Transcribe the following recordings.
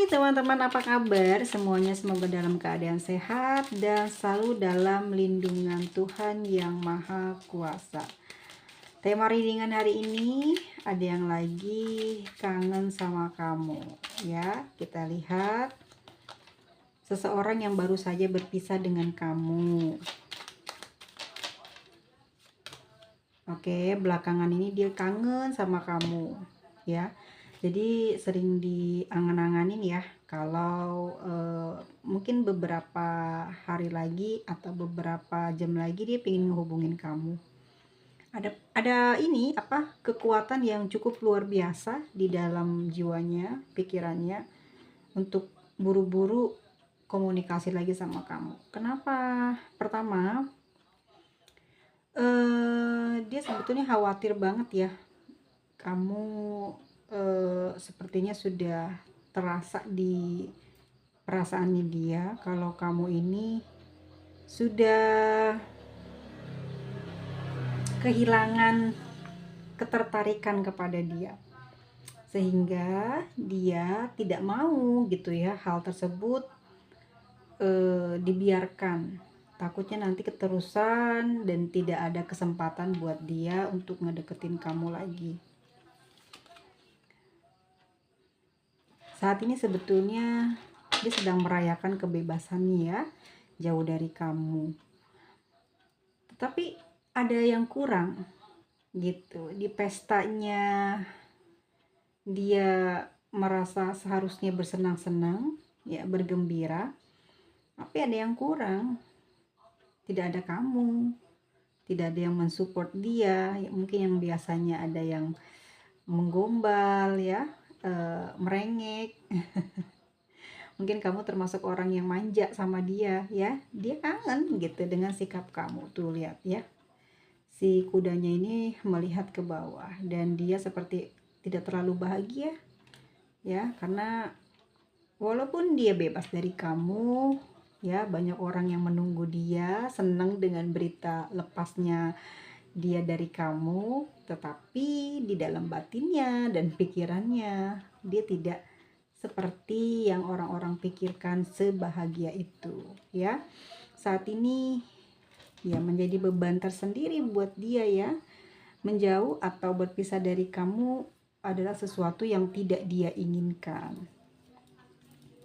Hai teman-teman, apa kabar? Semuanya semoga dalam keadaan sehat dan selalu dalam lindungan Tuhan yang Maha Kuasa. Tema readingan hari ini, ada yang lagi kangen sama kamu. Ya, kita lihat seseorang yang baru saja berpisah dengan kamu. Oke, belakangan ini dia kangen sama kamu, ya. Jadi sering diangan-anganin ya, kalau mungkin beberapa hari lagi atau beberapa jam lagi dia pengen ngehubungin kamu. Ada ini apa, kekuatan yang cukup luar biasa di dalam jiwanya, pikirannya untuk buru-buru komunikasi lagi sama kamu. Kenapa? Pertama, dia sebetulnya khawatir banget ya, kamu sepertinya sudah terasa di perasaannya dia kalau kamu ini sudah kehilangan ketertarikan kepada dia, sehingga dia tidak mau gitu ya hal tersebut dibiarkan. Takutnya nanti keterusan dan tidak ada kesempatan buat dia untuk ngedeketin kamu lagi. Saat ini sebetulnya dia sedang merayakan kebebasannya ya, jauh dari kamu. Tetapi ada yang kurang gitu. Di pestanya dia merasa seharusnya bersenang-senang, ya, bergembira. Tapi ada yang kurang. Tidak ada kamu. Tidak ada yang mensupport dia. Ya, mungkin yang biasanya ada yang menggombal ya, merengek. Mungkin kamu termasuk orang yang manja sama dia ya. Dia kangen gitu dengan sikap kamu. Tuh lihat ya. Si kudanya ini melihat ke bawah dan dia seperti tidak terlalu bahagia ya, karena walaupun dia bebas dari kamu ya, banyak orang yang menunggu dia, senang dengan berita lepasnya dia dari kamu, tetapi di dalam batinnya dan pikirannya dia tidak seperti yang orang-orang pikirkan sebahagia itu ya. Saat ini ya menjadi beban tersendiri buat dia ya. Menjauh atau berpisah dari kamu adalah sesuatu yang tidak dia inginkan.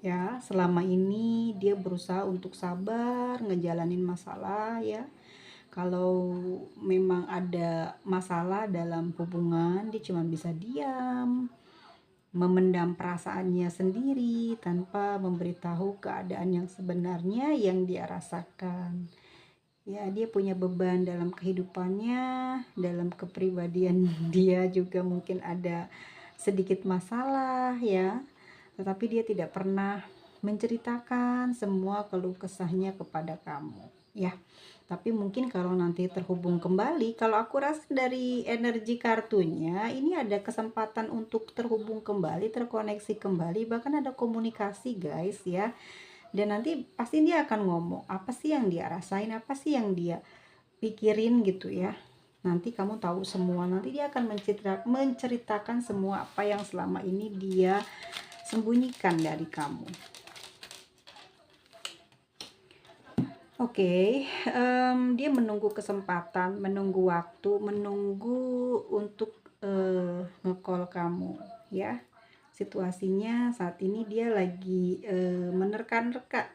Ya, selama ini dia berusaha untuk sabar ngejalanin masalah ya. Kalau memang ada masalah dalam hubungan, dia cuma bisa diam, memendam perasaannya sendiri tanpa memberitahu keadaan yang sebenarnya yang dia rasakan. Ya, dia punya beban dalam kehidupannya, dalam kepribadian dia juga mungkin ada sedikit masalah ya. Tetapi dia tidak pernah menceritakan semua keluh kesahnya kepada kamu ya. Tapi mungkin kalau nanti terhubung kembali, kalau aku rasa dari energi kartunya ini ada kesempatan untuk terhubung kembali, terkoneksi kembali, bahkan ada komunikasi guys ya. Dan nanti pasti dia akan ngomong apa sih yang dia rasain, apa sih yang dia pikirin gitu ya. Nanti kamu tahu semua, nanti dia akan menceritakan semua apa yang selama ini dia sembunyikan dari kamu. Oke, dia menunggu kesempatan, menunggu waktu, menunggu untuk nge-call kamu ya. Situasinya saat ini dia lagi menerka-nerka.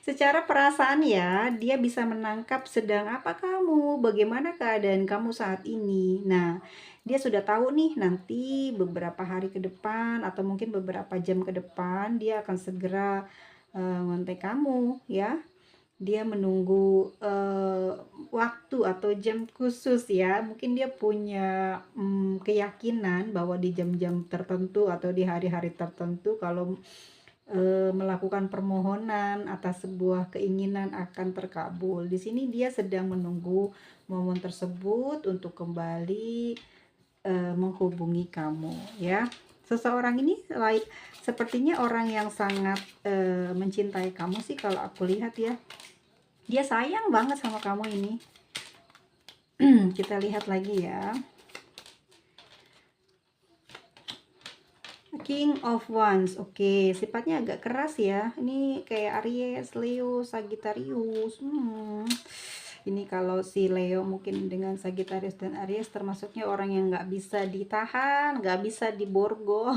Secara perasaan ya, dia bisa menangkap sedang apa kamu, bagaimana keadaan kamu saat ini. Nah, dia sudah tahu nih nanti beberapa hari ke depan atau mungkin beberapa jam ke depan dia akan segera ngontek kamu ya. Dia menunggu waktu atau jam khusus ya. Mungkin dia punya keyakinan bahwa di jam-jam tertentu atau di hari-hari tertentu kalau melakukan permohonan atas sebuah keinginan akan terkabul. Di sini dia sedang menunggu momen tersebut untuk kembali menghubungi kamu ya. Seseorang ini sepertinya orang yang sangat mencintai kamu sih kalau aku lihat ya. Dia sayang banget sama kamu ini. Kita lihat lagi ya. Oke, King of Wands. Oke, sifatnya agak keras ya. Ini kayak Aries, Leo, Sagittarius. Ini kalau si Leo mungkin dengan Sagittarius dan Aries termasuknya orang yang nggak bisa ditahan, nggak bisa diborgol.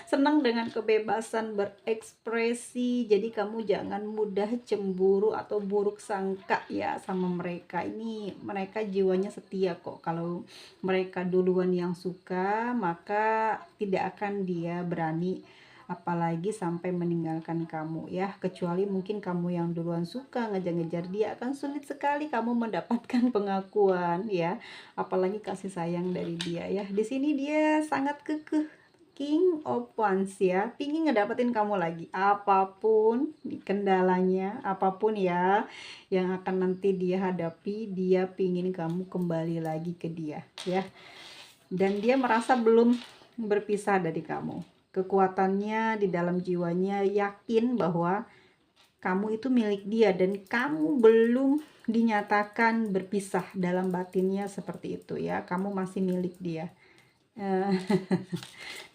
Senang dengan kebebasan berekspresi. Jadi kamu jangan mudah cemburu atau buruk sangka ya sama mereka. Ini mereka jiwanya setia kok. Kalau mereka duluan yang suka, maka tidak akan dia berani apalagi sampai meninggalkan kamu ya, kecuali mungkin kamu yang duluan suka ngejar-ngejar dia, akan sulit sekali kamu mendapatkan pengakuan ya, apalagi kasih sayang dari dia ya. Di sini dia sangat kekeh, King of Wands ya, pingin ngedapetin kamu lagi, apapun kendalanya, apapun ya yang akan nanti dia hadapi, dia pingin kamu kembali lagi ke dia ya. Dan dia merasa belum berpisah dari kamu. Kekuatannya di dalam jiwanya yakin bahwa kamu itu milik dia dan kamu belum dinyatakan berpisah, dalam batinnya seperti itu ya, kamu masih milik dia.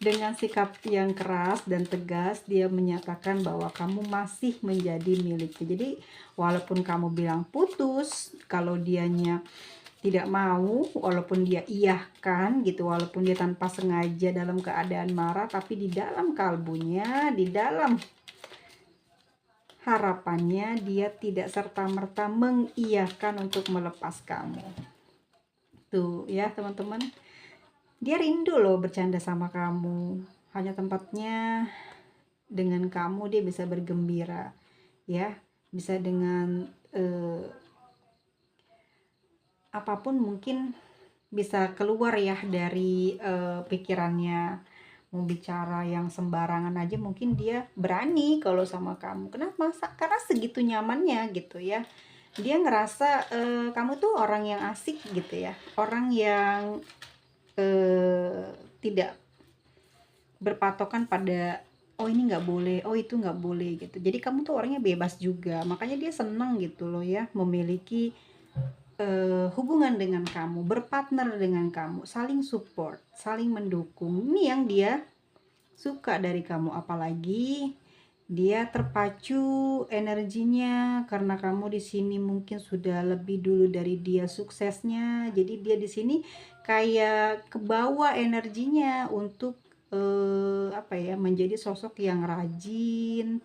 Dengan sikap yang keras dan tegas dia menyatakan bahwa kamu masih menjadi miliknya. Jadi walaupun kamu bilang putus, kalau dianya tidak mau, walaupun dia iyahkan gitu, walaupun dia tanpa sengaja dalam keadaan marah, tapi di dalam kalbunya, di dalam harapannya dia tidak serta-merta mengiyahkan untuk melepas kamu. Tuh ya teman-teman, dia rindu loh bercanda sama kamu. Hanya tempatnya dengan kamu dia bisa bergembira ya, bisa dengan apapun mungkin bisa keluar ya dari pikirannya. Mau bicara yang sembarangan aja mungkin dia berani kalau sama kamu. Kenapa? Karena segitu nyamannya gitu ya. Dia ngerasa kamu tuh orang yang asik gitu ya, orang yang tidak berpatokan pada oh ini nggak boleh, oh itu nggak boleh gitu. Jadi kamu tuh orangnya bebas juga, makanya dia senang gitu loh ya, memiliki hubungan dengan kamu, berpartner dengan kamu, saling support, saling mendukung. Ini yang dia suka dari kamu. Apalagi dia terpacu energinya karena kamu di sini mungkin sudah lebih dulu dari dia suksesnya. Jadi dia di sini kayak kebawa energinya untuk menjadi sosok yang rajin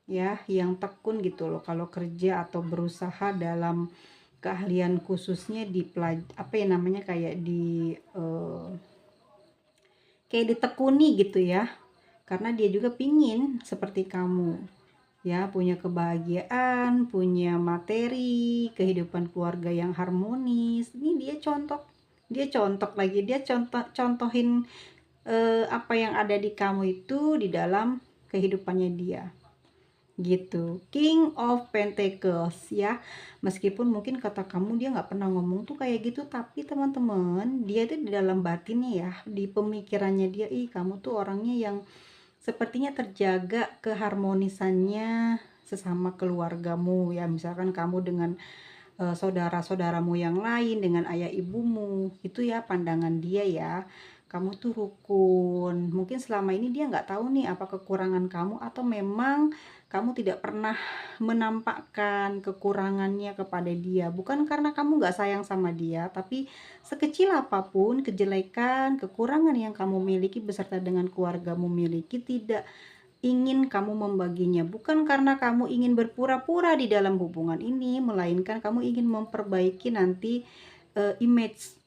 ya, yang tekun gitu loh kalau kerja atau berusaha dalam keahlian khususnya di kayak ditekuni gitu ya, karena dia juga pingin seperti kamu ya, punya kebahagiaan, punya materi, kehidupan keluarga yang harmonis. Ini dia contohin apa yang ada di kamu itu di dalam kehidupannya dia gitu. King of Pentacles ya, meskipun mungkin kata kamu dia nggak pernah ngomong tuh kayak gitu, tapi teman-teman dia itu di dalam batinnya ya, di pemikirannya dia, kamu tuh orangnya yang sepertinya terjaga keharmonisannya sesama keluargamu ya, misalkan kamu dengan saudara-saudaramu yang lain, dengan ayah ibumu, itu ya pandangan dia ya, kamu tuh rukun. Mungkin selama ini dia nggak tahu nih apa kekurangan kamu, atau memang kamu tidak pernah menampakkan kekurangannya kepada dia, bukan karena kamu nggak sayang sama dia, tapi sekecil apapun kejelekan, kekurangan yang kamu miliki beserta dengan keluargamu miliki, tidak ingin kamu membaginya, bukan karena kamu ingin berpura-pura di dalam hubungan ini, melainkan kamu ingin memperbaiki nanti image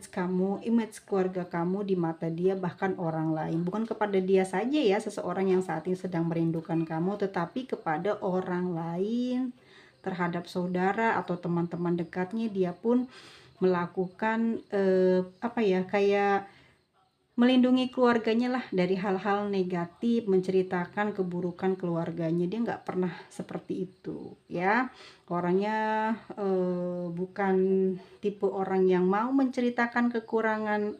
kamu, image keluarga kamu di mata dia, bahkan orang lain. Bukan kepada dia saja ya, seseorang yang saat ini sedang merindukan kamu, tetapi kepada orang lain, terhadap saudara atau teman-teman dekatnya. Dia pun melakukan kayak melindungi keluarganya lah dari hal-hal negatif, menceritakan keburukan keluarganya. Dia nggak pernah seperti itu ya, orangnya bukan tipe orang yang mau menceritakan kekurangan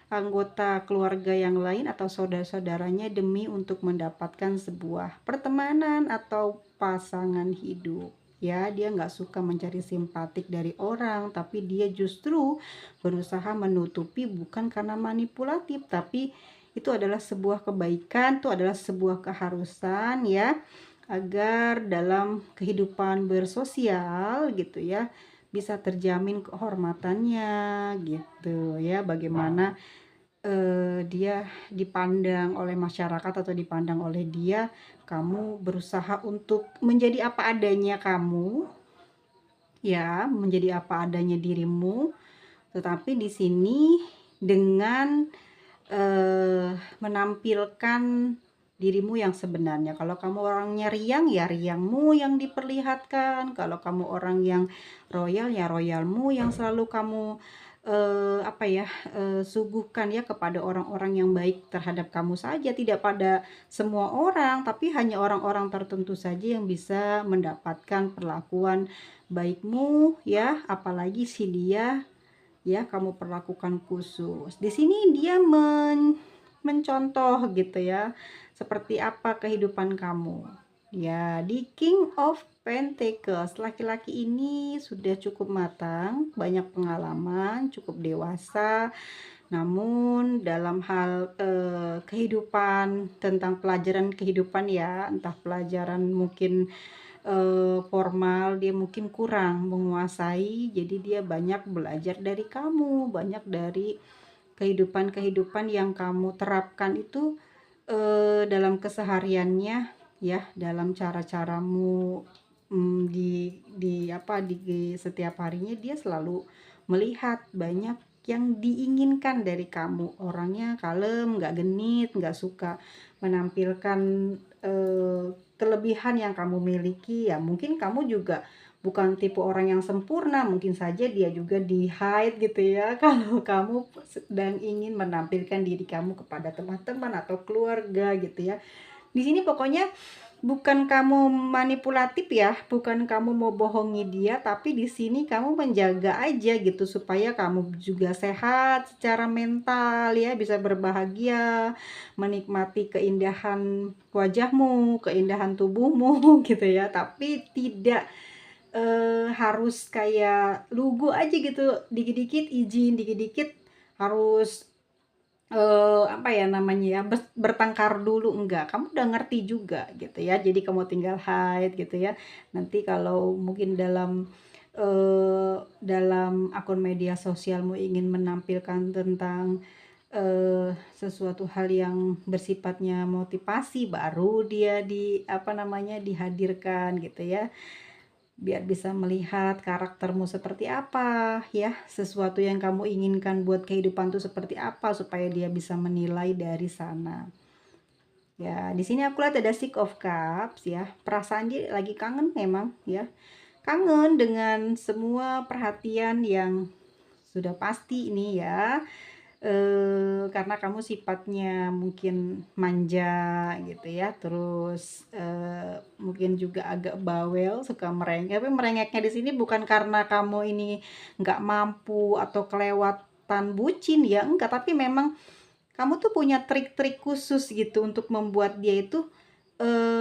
anggota keluarga yang lain atau saudara-saudaranya demi untuk mendapatkan sebuah pertemanan atau pasangan hidup ya. Dia nggak suka mencari simpatik dari orang, tapi dia justru berusaha menutupi, bukan karena manipulatif, tapi itu adalah sebuah kebaikan, itu adalah sebuah keharusan ya, agar dalam kehidupan bersosial gitu ya bisa terjamin kehormatannya gitu ya. Bagaimana dia dipandang oleh masyarakat atau dipandang oleh dia, kamu berusaha untuk menjadi apa adanya kamu, ya, menjadi apa adanya dirimu, tetapi di sini dengan menampilkan dirimu yang sebenarnya. Kalau kamu orangnya riang, ya riangmu yang diperlihatkan. Kalau kamu orang yang royal, ya royalmu yang selalu kamu suguhkan ya kepada orang-orang yang baik terhadap kamu saja, tidak pada semua orang, tapi hanya orang-orang tertentu saja yang bisa mendapatkan perlakuan baikmu ya, apalagi si dia ya kamu perlakukan khusus. Di sini dia mencontoh gitu ya, seperti apa kehidupan kamu. Ya, di King of Pentacles, laki-laki ini sudah cukup matang, banyak pengalaman, cukup dewasa. Namun dalam hal kehidupan, tentang pelajaran kehidupan ya, entah pelajaran mungkin formal, dia mungkin kurang menguasai, jadi dia banyak belajar dari kamu, banyak dari kehidupan-kehidupan yang kamu terapkan itu dalam kesehariannya ya, dalam cara-caramu di setiap harinya. Dia selalu melihat banyak yang diinginkan dari kamu. Orangnya kalem, nggak genit, nggak suka menampilkan kelebihan yang kamu miliki ya. Mungkin kamu juga bukan tipe orang yang sempurna, mungkin saja dia juga di hide gitu ya. Kalau kamu sedang ingin menampilkan diri kamu kepada teman-teman atau keluarga gitu ya. Di sini pokoknya bukan kamu manipulatif ya, bukan kamu mau bohongi dia, tapi di sini kamu menjaga aja gitu supaya kamu juga sehat secara mental ya, bisa berbahagia, menikmati keindahan wajahmu, keindahan tubuhmu gitu ya, tapi tidak harus kayak lugu aja gitu, dikit-dikit izin, dikit-dikit harus bertengkar dulu, enggak. Kamu udah ngerti juga gitu ya, jadi kamu tinggal hide gitu ya. Nanti kalau mungkin dalam akun media sosialmu ingin menampilkan tentang sesuatu hal yang bersifatnya motivasi, baru dia dihadirkan gitu ya, biar bisa melihat karaktermu seperti apa ya, sesuatu yang kamu inginkan buat kehidupan tuh seperti apa, supaya dia bisa menilai dari sana. Ya, di sini aku lihat ada Six of Cups ya. Perasaan dia lagi kangen memang ya. Kangen dengan semua perhatian yang sudah pasti ini ya. Karena kamu sifatnya mungkin manja gitu ya, terus mungkin juga agak bawel, suka merengek. Tapi merengeknya di sini bukan karena kamu ini nggak mampu atau kelewatan bucin ya, enggak, tapi memang kamu tuh punya trik-trik khusus gitu untuk membuat dia itu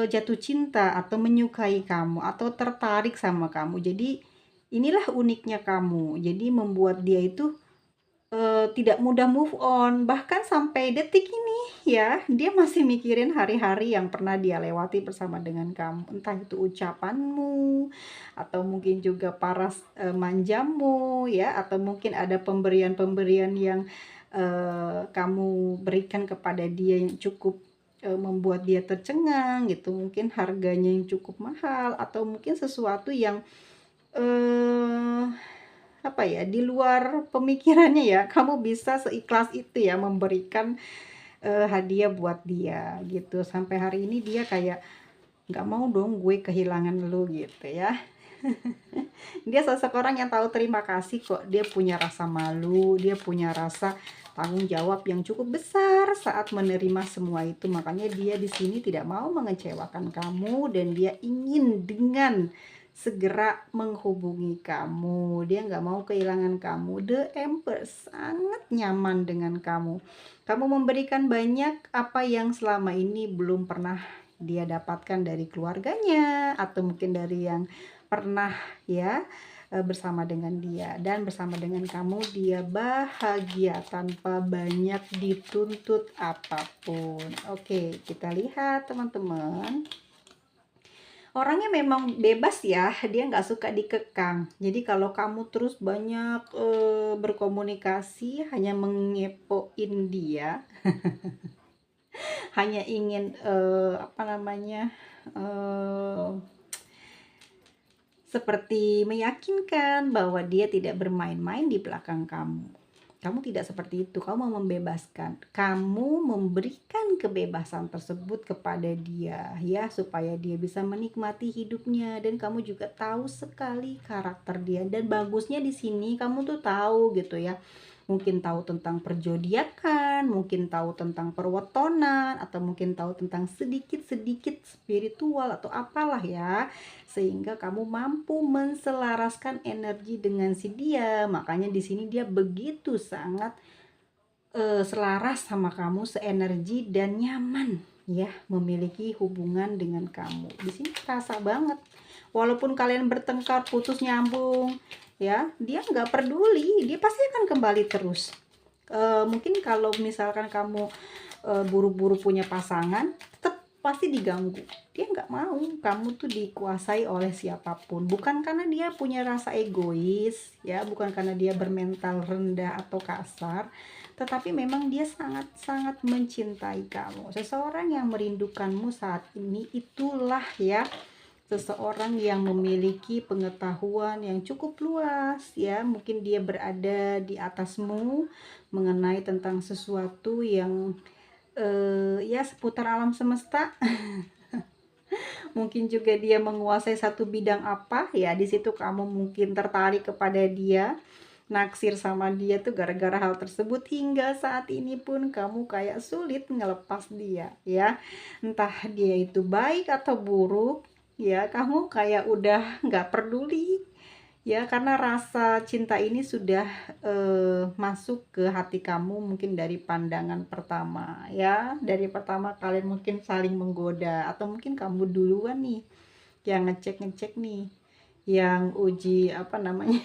jatuh cinta atau menyukai kamu atau tertarik sama kamu. Jadi inilah uniknya kamu. Jadi membuat dia itu tidak mudah move on, bahkan sampai detik ini ya, dia masih mikirin hari-hari yang pernah dia lewati bersama dengan kamu. Entah itu ucapanmu, atau mungkin juga paras manjamu ya, atau mungkin ada pemberian-pemberian yang kamu berikan kepada dia yang cukup membuat dia tercengang gitu. Mungkin harganya yang cukup mahal, atau mungkin sesuatu yang di luar pemikirannya ya, kamu bisa seikhlas itu ya memberikan hadiah buat dia gitu. Sampai hari ini dia kayak nggak mau dong gue kehilangan lu gitu ya. Dia sosok orang yang tahu terima kasih kok. Dia punya rasa malu, dia punya rasa tanggung jawab yang cukup besar saat menerima semua itu. Makanya dia di sini tidak mau mengecewakan kamu, dan dia ingin dengan segera menghubungi kamu. Dia nggak mau kehilangan kamu. The Emperor sangat nyaman dengan kamu. Kamu memberikan banyak apa yang selama ini belum pernah dia dapatkan dari keluarganya, atau mungkin dari yang pernah ya bersama dengan dia, dan bersama dengan kamu dia bahagia tanpa banyak dituntut apapun. Oke, kita lihat teman-teman. Orangnya memang bebas ya, dia nggak suka dikekang. Jadi kalau kamu terus banyak berkomunikasi, hanya mengepoin dia, hanya ingin apa namanya, eh, seperti meyakinkan bahwa dia tidak bermain-main di belakang kamu. Kamu tidak seperti itu, kamu membebaskan. Kamu memberikan kebebasan tersebut kepada dia ya, supaya dia bisa menikmati hidupnya, dan kamu juga tahu sekali karakter dia. Dan bagusnya di sini kamu tuh tahu gitu ya. Mungkin tahu tentang perjodiakan, mungkin tahu tentang perwetonan, atau mungkin tahu tentang sedikit-sedikit spiritual atau apalah ya, sehingga kamu mampu menselaraskan energi dengan si dia. Makanya di sini dia begitu sangat selaras sama kamu, seenergi dan nyaman ya memiliki hubungan dengan kamu. Di sini terasa banget. Walaupun kalian bertengkar, putus nyambung, ya, dia nggak peduli, dia pasti akan kembali terus. Mungkin kalau misalkan kamu buru-buru punya pasangan, tetap pasti diganggu. Dia nggak mau kamu tuh dikuasai oleh siapapun. Bukan karena dia punya rasa egois, ya, bukan karena dia bermental rendah atau kasar, tetapi memang dia sangat-sangat mencintai kamu. Seseorang yang merindukanmu saat ini itulah ya, seseorang yang memiliki pengetahuan yang cukup luas ya, mungkin dia berada di atasmu mengenai tentang sesuatu yang ya seputar alam semesta. Mungkin juga dia menguasai satu bidang apa ya, di situ kamu mungkin tertarik kepada dia, naksir sama dia tuh gara-gara hal tersebut, hingga saat ini pun kamu kayak sulit ngelepas dia ya. Entah dia itu baik atau buruk ya, kamu kayak udah nggak peduli ya, karena rasa cinta ini sudah masuk ke hati kamu mungkin dari pandangan pertama ya. Dari pertama kalian mungkin saling menggoda, atau mungkin kamu duluan nih yang ngecek-ngecek nih, yang uji apa namanya,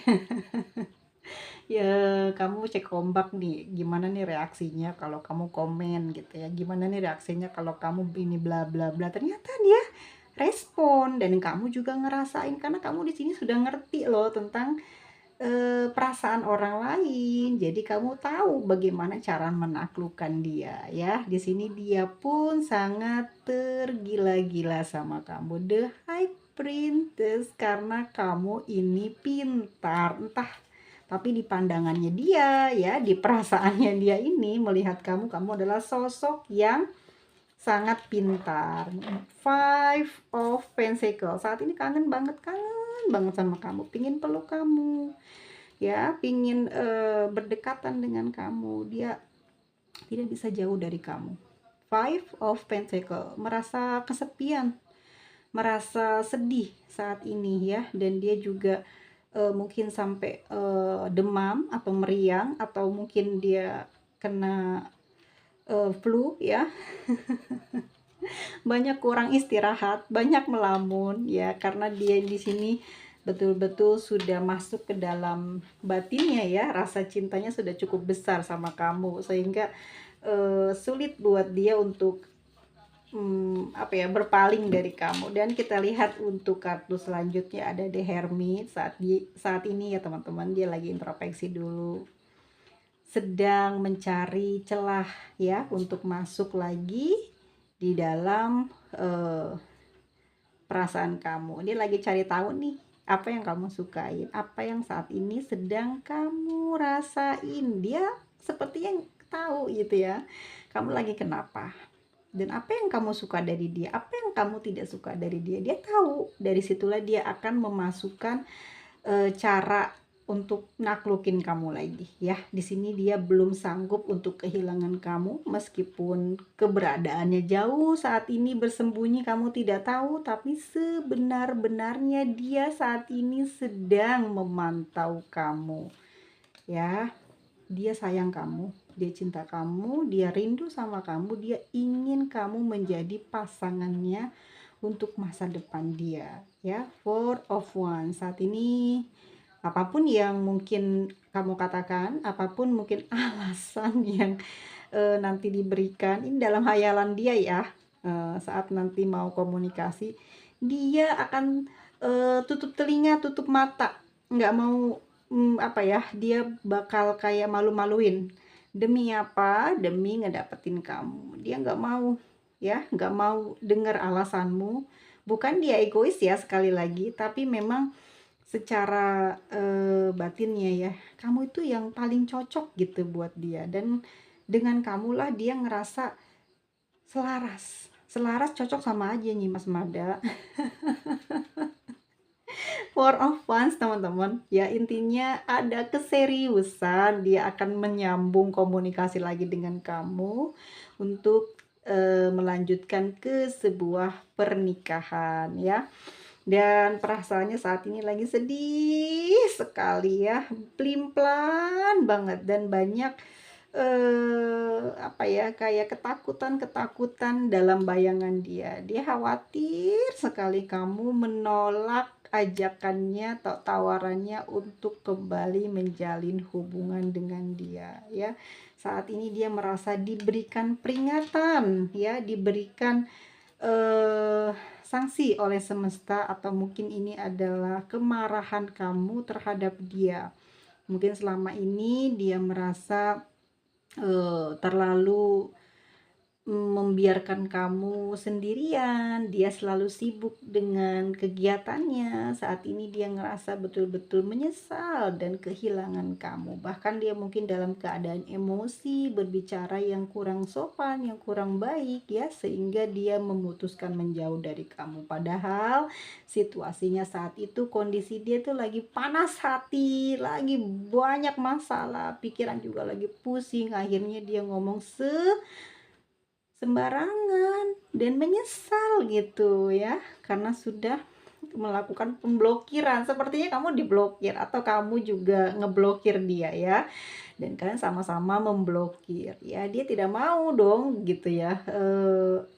ya, kamu cek ombak nih, gimana nih reaksinya kalau kamu komen gitu ya, gimana nih reaksinya kalau kamu ini bla bla bla. Ternyata dia respon, dan kamu juga ngerasain karena kamu di sini sudah ngerti loh tentang perasaan orang lain. Jadi kamu tahu bagaimana cara menaklukkan dia ya. Di sini dia pun sangat tergila-gila sama kamu, the high princess, karena kamu ini pintar. Entah, tapi di pandangannya dia ya, di perasaannya dia ini melihat kamu, kamu adalah sosok yang sangat pintar. Five of Pentacles. Saat ini kangen banget sama kamu, pingin peluk kamu ya, pingin berdekatan dengan kamu. Dia tidak bisa jauh dari kamu. Five of Pentacles, merasa kesepian, merasa sedih saat ini ya, dan dia juga mungkin sampai demam atau meriang, atau mungkin dia kena flu ya. Banyak kurang istirahat, banyak melamun ya, karena dia di sini betul-betul sudah masuk ke dalam batinnya ya, rasa cintanya sudah cukup besar sama kamu, sehingga sulit buat dia untuk apa ya, berpaling dari kamu. Dan kita lihat untuk kartu selanjutnya ada The Hermit. Saat ini ya teman-teman, dia lagi introspeksi dulu, sedang mencari celah ya untuk masuk lagi di dalam perasaan kamu. Dia lagi cari tahu nih, apa yang kamu sukain, apa yang saat ini sedang kamu rasain. Dia seperti yang tahu gitu ya, kamu lagi kenapa, dan apa yang kamu suka dari dia, apa yang kamu tidak suka dari dia. Dia tahu, dari situlah dia akan memasukkan cara untuk naklukin kamu lagi ya. Di sini dia belum sanggup untuk kehilangan kamu, meskipun keberadaannya jauh saat ini bersembunyi, kamu tidak tahu, tapi sebenar-benarnya dia saat ini sedang memantau kamu ya. Dia sayang kamu, dia cinta kamu, dia rindu sama kamu, dia ingin kamu menjadi pasangannya untuk masa depan dia ya. Four of Wands saat ini, apapun yang mungkin kamu katakan, apapun mungkin alasan yang nanti diberikan, ini dalam hayalan dia ya, saat nanti mau komunikasi, dia akan tutup telinga, tutup mata, nggak mau apa ya, dia bakal kayak malu-maluin. Demi apa? Demi ngedapetin kamu. Dia nggak mau ya, nggak mau dengar alasanmu. Bukan dia egois ya, sekali lagi, tapi memang secara batinnya ya, kamu itu yang paling cocok gitu buat dia, dan dengan kamulah dia ngerasa selaras. Selaras cocok sama aja nih Mas Mada. Four of Wands teman-teman, ya intinya ada keseriusan, dia akan menyambung komunikasi lagi dengan kamu untuk melanjutkan ke sebuah pernikahan ya. Dan perasaannya saat ini lagi sedih sekali ya, pelin-pelan banget, dan banyak apa ya, kayak ketakutan-ketakutan dalam bayangan dia. Dia khawatir sekali kamu menolak ajakannya atau tawarannya untuk kembali menjalin hubungan dengan dia ya. Saat ini dia merasa diberikan peringatan ya, diberikan sanksi oleh semesta, atau mungkin ini adalah kemarahan kamu terhadap dia. Mungkin selama ini dia merasa terlalu membiarkan kamu sendirian, dia selalu sibuk dengan kegiatannya. Saat ini dia ngerasa betul-betul menyesal dan kehilangan kamu. Bahkan dia mungkin dalam keadaan emosi, berbicara yang kurang sopan, yang kurang baik ya, sehingga dia memutuskan menjauh dari kamu. Padahal situasinya saat itu, kondisi dia tuh lagi panas hati, lagi banyak masalah, pikiran juga lagi pusing. Akhirnya dia ngomong sembarangan dan menyesal gitu ya, karena sudah melakukan pemblokiran. Sepertinya kamu diblokir atau kamu juga ngeblokir dia ya, dan kalian sama-sama memblokir ya. Dia tidak mau dong gitu ya,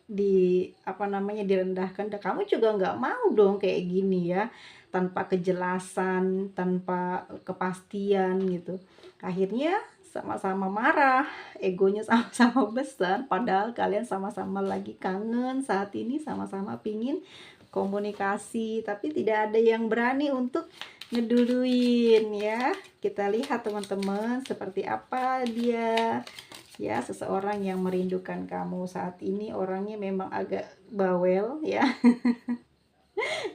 di apa namanya, direndahkan, dan kamu juga nggak mau dong kayak gini ya, tanpa kejelasan, tanpa kepastian gitu. Akhirnya sama-sama marah, egonya sama-sama besar, padahal kalian sama-sama lagi kangen saat ini, sama-sama pingin komunikasi, tapi tidak ada yang berani untuk ngeduluin ya. Kita lihat teman-teman seperti apa dia ya, seseorang yang merindukan kamu saat ini. Orangnya memang agak bawel ya.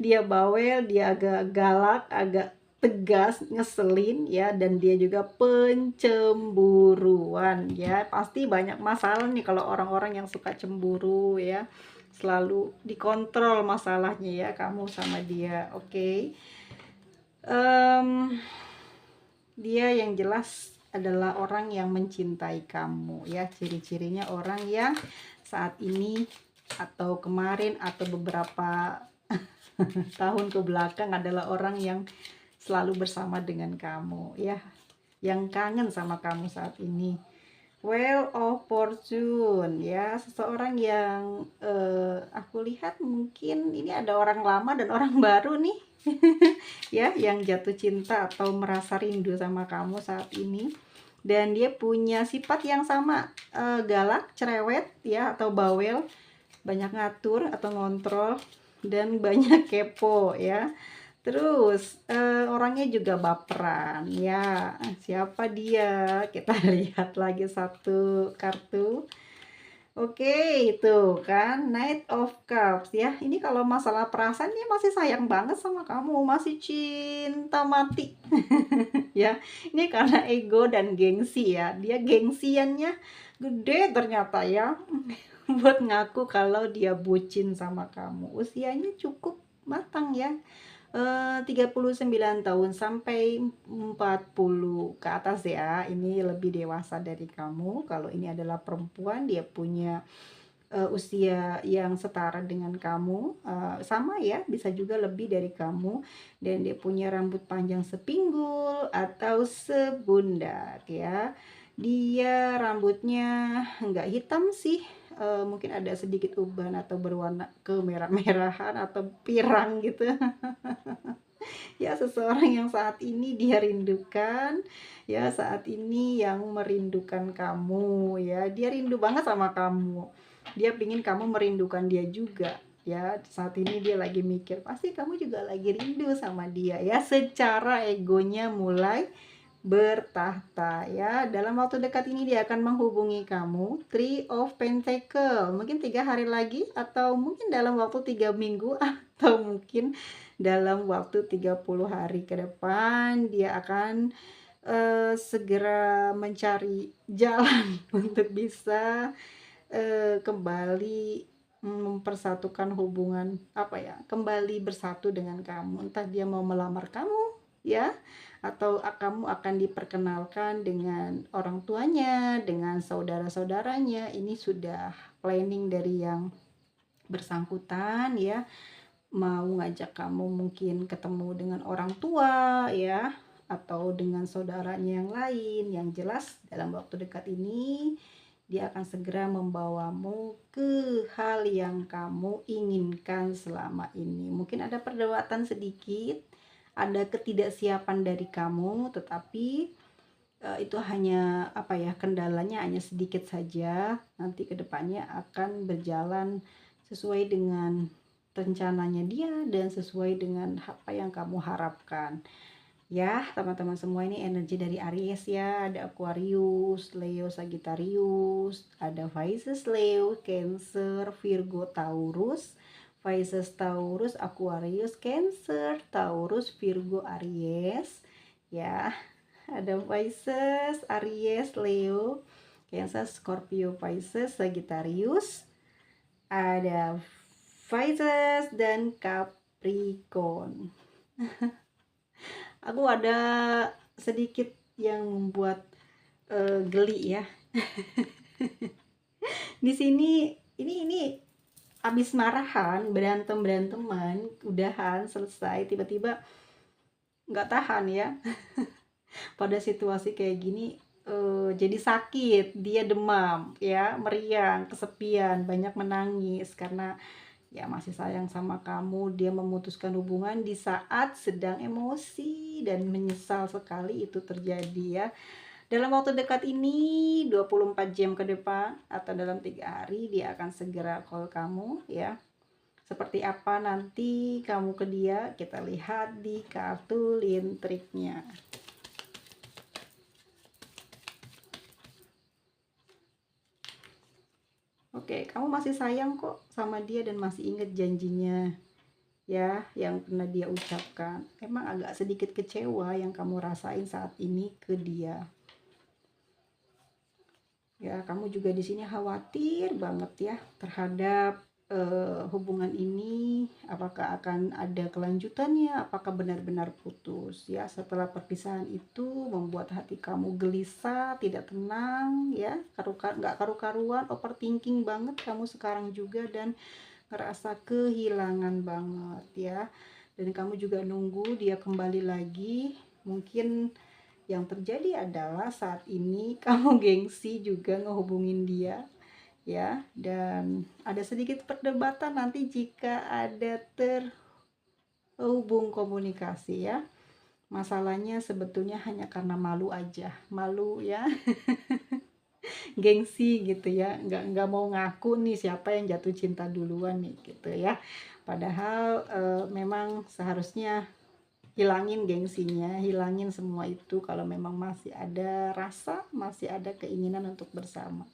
Dia bawel, dia agak galak, agak tegas, ngeselin ya, dan dia juga pencemburuan ya. Pasti banyak masalah nih kalau orang-orang yang suka cemburu ya. Selalu dikontrol masalahnya ya, kamu sama dia. Oke. Dia yang jelas adalah orang yang mencintai kamu ya. Ciri-cirinya orang yang saat ini atau kemarin atau beberapa tahun ke belakang adalah orang yang selalu bersama dengan kamu ya, yang kangen sama kamu saat ini. Wheel of Fortune ya, seseorang yang aku lihat mungkin ini ada orang lama dan orang baru nih ya, yang jatuh cinta atau merasa rindu sama kamu saat ini. Dan dia punya sifat yang sama, galak, cerewet ya, atau bawel, banyak ngatur atau ngontrol, dan banyak kepo ya. Terus orangnya juga baperan ya. Siapa dia? Kita lihat lagi satu kartu. Oke, itu kan Knight of Cups ya. Ini kalau masalah perasaan, dia masih sayang banget sama kamu, masih cinta mati. Ya, ini karena ego dan gengsi ya. Dia gengsiannya gede ternyata ya. Buat ngaku kalau dia bucin sama kamu. Usianya cukup matang ya, 39 tahun sampai 40 ke atas ya. Ini lebih dewasa dari kamu. Kalau ini adalah perempuan, dia punya usia yang setara dengan kamu, sama ya, bisa juga lebih dari kamu, dan dia punya rambut panjang sepinggul atau sebundak ya. Dia rambutnya nggak hitam sih, mungkin ada sedikit uban atau berwarna kemerah-merahan atau pirang gitu. Ya, seseorang yang saat ini dia rindukan, ya saat ini yang merindukan kamu, ya dia rindu banget sama kamu, dia pingin kamu merindukan dia juga, ya saat ini dia lagi mikir pasti kamu juga lagi rindu sama dia, ya secara egonya mulai bertahta, ya dalam waktu dekat ini dia akan menghubungi kamu. Three of Pentacle, mungkin 3 hari lagi atau mungkin dalam waktu 3 minggu atau mungkin dalam waktu 30 hari ke depan dia akan segera mencari jalan untuk bisa kembali mempersatukan hubungan, apa ya, kembali bersatu dengan kamu. Entah dia mau melamar kamu, ya, atau kamu akan diperkenalkan dengan orang tuanya, dengan saudara-saudaranya. Ini sudah planning dari yang bersangkutan, ya, mau ngajak kamu mungkin ketemu dengan orang tua, ya, atau dengan saudaranya yang lain. Yang jelas dalam waktu dekat ini dia akan segera membawamu ke hal yang kamu inginkan selama ini. Mungkin ada perdebatan sedikit, ada ketidaksiapan dari kamu, tetapi itu hanya apa ya, kendalanya hanya sedikit saja. Nanti kedepannya akan berjalan sesuai dengan rencananya dia dan sesuai dengan apa yang kamu harapkan. Ya, teman-teman semua, ini energi dari Aries ya. Ada Aquarius, Leo, Sagittarius, ada Pisces, Leo, Cancer, Virgo, Taurus, Pisces, Taurus, Aquarius, Cancer, Taurus, Virgo, Aries. Ya, ada Pisces, Aries, Leo, Cancer, Scorpio, Pisces, Sagittarius. Ada Pisces dan Capricorn. Aku ada sedikit yang membuat geli ya. Di sini ini habis marahan, beranteman, udahan, selesai, tiba-tiba nggak tahan ya. Pada situasi kayak gini jadi sakit, dia demam, ya, meriang, kesepian, banyak menangis karena ya masih sayang sama kamu. Dia memutuskan hubungan di saat sedang emosi dan menyesal sekali itu terjadi ya. Dalam waktu dekat ini 24 jam ke depan atau dalam 3 hari dia akan segera call kamu ya. Seperti apa nanti kamu ke dia, kita lihat di kartu lintriknya. Oke, kamu masih sayang kok sama dia dan masih inget janjinya ya yang pernah dia ucapkan. Emang agak sedikit kecewa yang kamu rasain saat ini ke dia. Ya, kamu juga di sini khawatir banget ya terhadap hubungan ini, apakah akan ada kelanjutannya, apakah benar-benar putus ya. Setelah perpisahan itu membuat hati kamu gelisah, tidak tenang ya, nggak karu-karuan, overthinking banget kamu sekarang juga dan ngerasa kehilangan banget ya. Dan kamu juga nunggu dia kembali lagi. Mungkin yang terjadi adalah saat ini kamu gengsi juga ngehubungin dia ya, dan ada sedikit perdebatan nanti jika ada terhubung komunikasi ya. Masalahnya sebetulnya hanya karena malu aja, malu ya. Gengsi gitu ya, nggak mau ngaku nih siapa yang jatuh cinta duluan nih gitu ya. Padahal memang seharusnya hilangin gengsinya, hilangin semua itu kalau memang masih ada rasa, masih ada keinginan untuk bersama.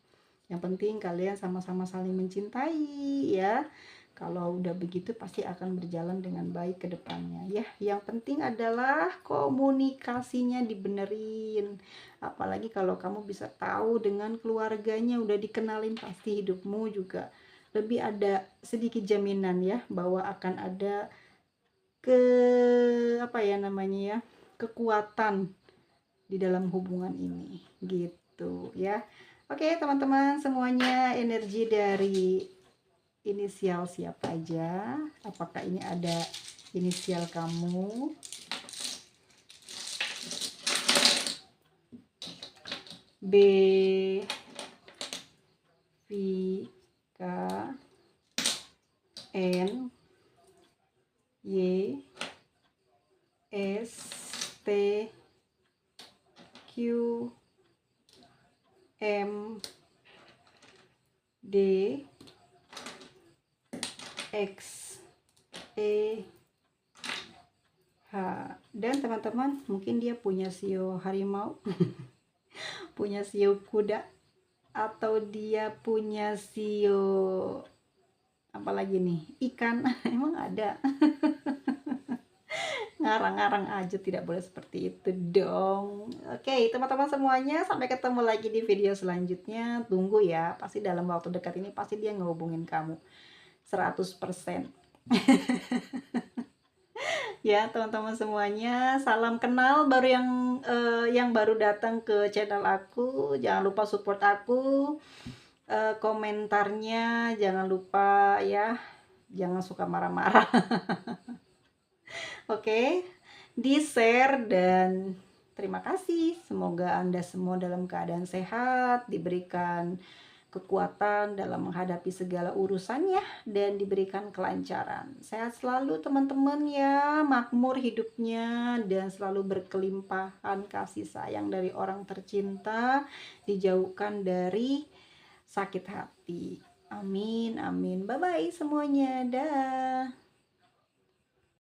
Yang penting kalian sama-sama saling mencintai ya. Kalau udah begitu pasti akan berjalan dengan baik ke depannya ya. Yang penting adalah komunikasinya dibenerin. Apalagi kalau kamu bisa tahu dengan keluarganya, udah dikenalin, pasti hidupmu juga lebih ada sedikit jaminan ya bahwa akan ada apa ya namanya ya, kekuatan di dalam hubungan ini gitu ya. Oke teman-teman semuanya, energi dari inisial siapa aja? Apakah ini ada inisial kamu? B, V, N Y S T Q M D X E H. Dan teman-teman, mungkin dia punya sio harimau, punya sio kuda, atau dia punya sio apalagi nih, ikan. Emang ada. Ngarang-ngarang aja, tidak boleh seperti itu dong. Oke, teman-teman semuanya, sampai ketemu lagi di video selanjutnya. Tunggu ya, pasti dalam waktu dekat ini pasti dia ngehubungin kamu 100%. Ya, teman-teman semuanya, salam kenal baru yang baru datang ke channel aku. Jangan lupa support aku. Komentarnya jangan lupa ya, jangan suka marah-marah. Oke, di-share dan terima kasih. Semoga Anda semua dalam keadaan sehat, diberikan kekuatan dalam menghadapi segala urusannya, dan diberikan kelancaran. Sehat selalu teman-teman ya, makmur hidupnya, dan selalu berkelimpahan kasih sayang dari orang tercinta, dijauhkan dari sakit hati. Amin, amin. Bye-bye semuanya. Dah.